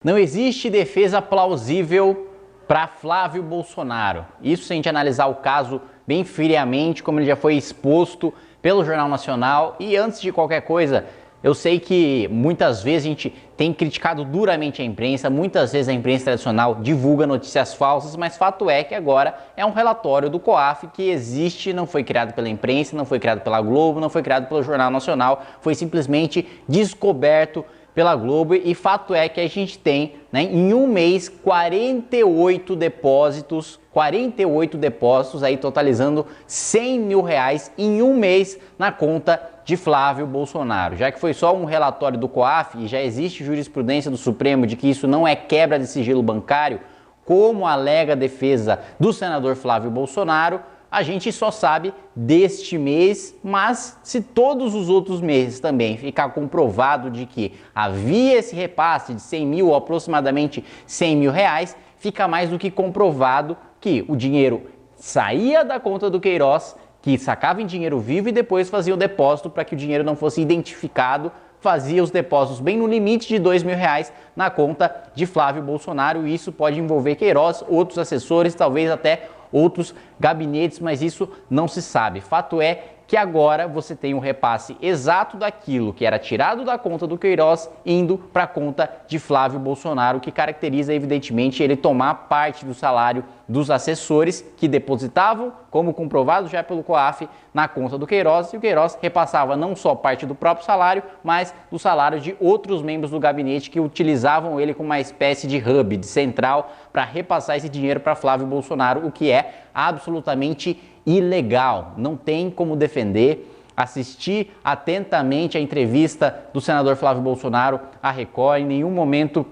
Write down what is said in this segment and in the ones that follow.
Não existe defesa plausível para Flávio Bolsonaro. Isso se a gente analisar o caso bem friamente, como ele já foi exposto pelo Jornal Nacional. E antes de qualquer coisa, eu sei que muitas vezes a gente tem criticado duramente a imprensa, muitas vezes a imprensa tradicional divulga notícias falsas, mas fato é que agora é um relatório do COAF que existe, não foi criado pela imprensa, não foi criado pela Globo, não foi criado pelo Jornal Nacional, foi simplesmente descoberto pela Globo, e fato é que a gente tem, em um mês, 48 depósitos aí totalizando 100 mil reais em um mês na conta de Flávio Bolsonaro. Já que foi só um relatório do COAF e já existe jurisprudência do Supremo de que isso não é quebra de sigilo bancário, como alega a defesa do senador Flávio Bolsonaro, a gente só sabe deste mês, mas se todos os outros meses também ficar comprovado de que havia esse repasse de 100 mil ou aproximadamente 100 mil reais, fica mais do que comprovado que o dinheiro saía da conta do Queiroz, que sacava em dinheiro vivo e depois fazia o depósito para que o dinheiro não fosse identificado, fazia os depósitos bem no limite de 2 mil reais na conta de Flávio Bolsonaro. E isso pode envolver Queiroz, outros assessores, talvez até outros gabinetes, mas isso não se sabe. Fato é que agora você tem um repasse exato daquilo que era tirado da conta do Queiroz indo para a conta de Flávio Bolsonaro, que caracteriza evidentemente ele tomar parte do salário dos assessores que depositavam, como comprovado já pelo COAF, na conta do Queiroz, e o Queiroz repassava não só parte do próprio salário, mas do salário de outros membros do gabinete que utilizavam ele como uma espécie de hub, de central, para repassar esse dinheiro para Flávio Bolsonaro, o que é absolutamente ilegal. Não tem como defender. Assistir atentamente a entrevista do senador Flávio Bolsonaro à Record, em nenhum momento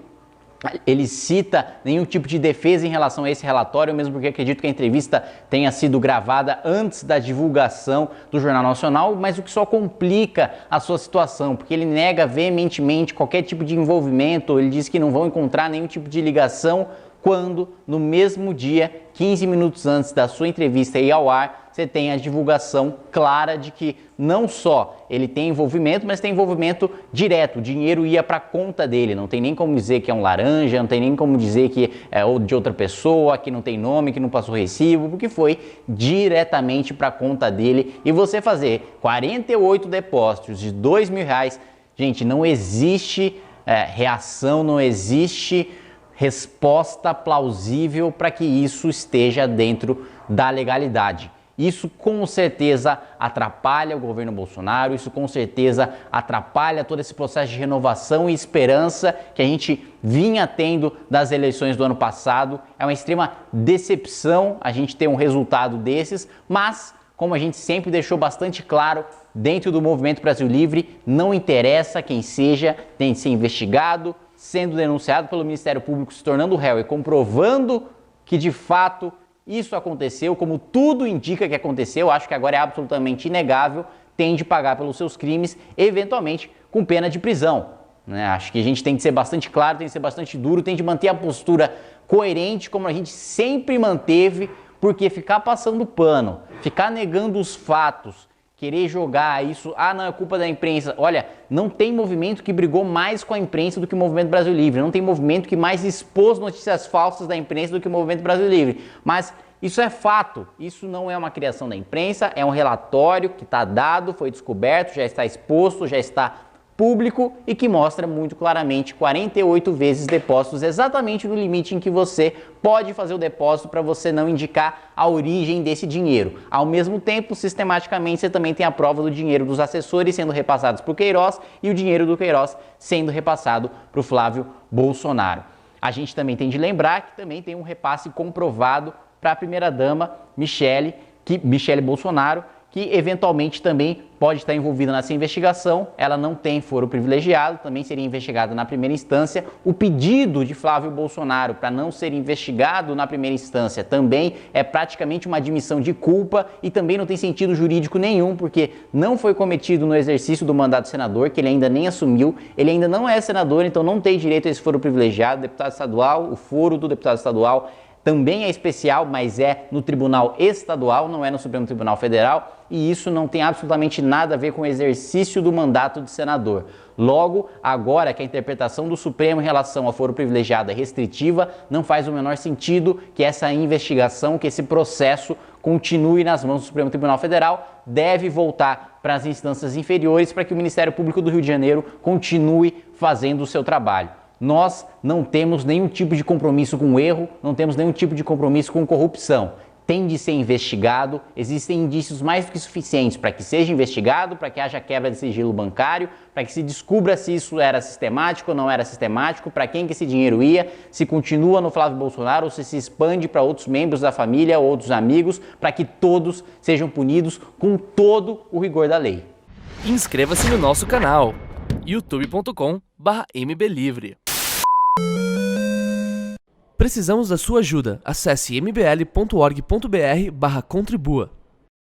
ele cita nenhum tipo de defesa em relação a esse relatório, mesmo porque acredito que a entrevista tenha sido gravada antes da divulgação do Jornal Nacional, mas o que só complica a sua situação, porque ele nega veementemente qualquer tipo de envolvimento, ele diz que não vão encontrar nenhum tipo de ligação, quando no mesmo dia, 15 minutos antes da sua entrevista ir ao ar, você tem a divulgação clara de que não só ele tem envolvimento, mas tem envolvimento direto, o dinheiro ia para a conta dele, não tem nem como dizer que é um laranja, não tem nem como dizer que é de outra pessoa, que não tem nome, que não passou recibo, porque foi diretamente para a conta dele. E você fazer 48 depósitos de 2 mil reais, gente, não existe reação, não existe resposta plausível para que isso esteja dentro da legalidade. Isso com certeza atrapalha o governo Bolsonaro, isso com certeza atrapalha todo esse processo de renovação e esperança que a gente vinha tendo das eleições do ano passado. É uma extrema decepção a gente ter um resultado desses, mas como a gente sempre deixou bastante claro, dentro do Movimento Brasil Livre, não interessa quem seja, tem que ser investigado, sendo denunciado pelo Ministério Público, se tornando réu e comprovando que de fato isso aconteceu, como tudo indica que aconteceu, acho que agora é absolutamente inegável, tem de pagar pelos seus crimes, eventualmente com pena de prisão. Acho que a gente tem que ser bastante claro, tem que ser bastante duro, tem de manter a postura coerente como a gente sempre manteve, porque ficar passando pano, ficar negando os fatos, querer jogar isso, não, é culpa da imprensa. Olha, não tem movimento que brigou mais com a imprensa do que o Movimento Brasil Livre. Não tem movimento que mais expôs notícias falsas da imprensa do que o Movimento Brasil Livre. Mas isso é fato, isso não é uma criação da imprensa, é um relatório que está dado, foi descoberto, já está exposto, já está público e que mostra muito claramente 48 vezes depósitos, exatamente no limite em que você pode fazer o depósito para você não indicar a origem desse dinheiro. Ao mesmo tempo, sistematicamente, você também tem a prova do dinheiro dos assessores sendo repassados para o Queiroz e o dinheiro do Queiroz sendo repassado para o Flávio Bolsonaro. A gente também tem de lembrar que também tem um repasse comprovado para a primeira-dama Michele Bolsonaro, que eventualmente também pode estar envolvida nessa investigação. Ela não tem foro privilegiado, também seria investigada na primeira instância. O pedido de Flávio Bolsonaro para não ser investigado na primeira instância também é praticamente uma admissão de culpa e também não tem sentido jurídico nenhum, porque não foi cometido no exercício do mandato de senador, que ele ainda nem assumiu, ele ainda não é senador, então não tem direito a esse foro privilegiado. Deputado estadual, o foro do deputado estadual também é especial, mas é no Tribunal Estadual, não é no Supremo Tribunal Federal, e isso não tem absolutamente nada a ver com o exercício do mandato de senador. Logo, agora que a interpretação do Supremo em relação ao foro privilegiado é restritiva, não faz o menor sentido que essa investigação, que esse processo continue nas mãos do Supremo Tribunal Federal, deve voltar para as instâncias inferiores para que o Ministério Público do Rio de Janeiro continue fazendo o seu trabalho. Nós não temos nenhum tipo de compromisso com o erro, não temos nenhum tipo de compromisso com corrupção. Tem de ser investigado, existem indícios mais do que suficientes para que seja investigado, para que haja quebra de sigilo bancário, para que se descubra se isso era sistemático ou não era sistemático, para quem que esse dinheiro ia, se continua no Flávio Bolsonaro ou se expande para outros membros da família ou outros amigos, para que todos sejam punidos com todo o rigor da lei. Inscreva-se no nosso canal, youtube.com/mblivre. Precisamos da sua ajuda. Acesse mbl.org.br/contribua.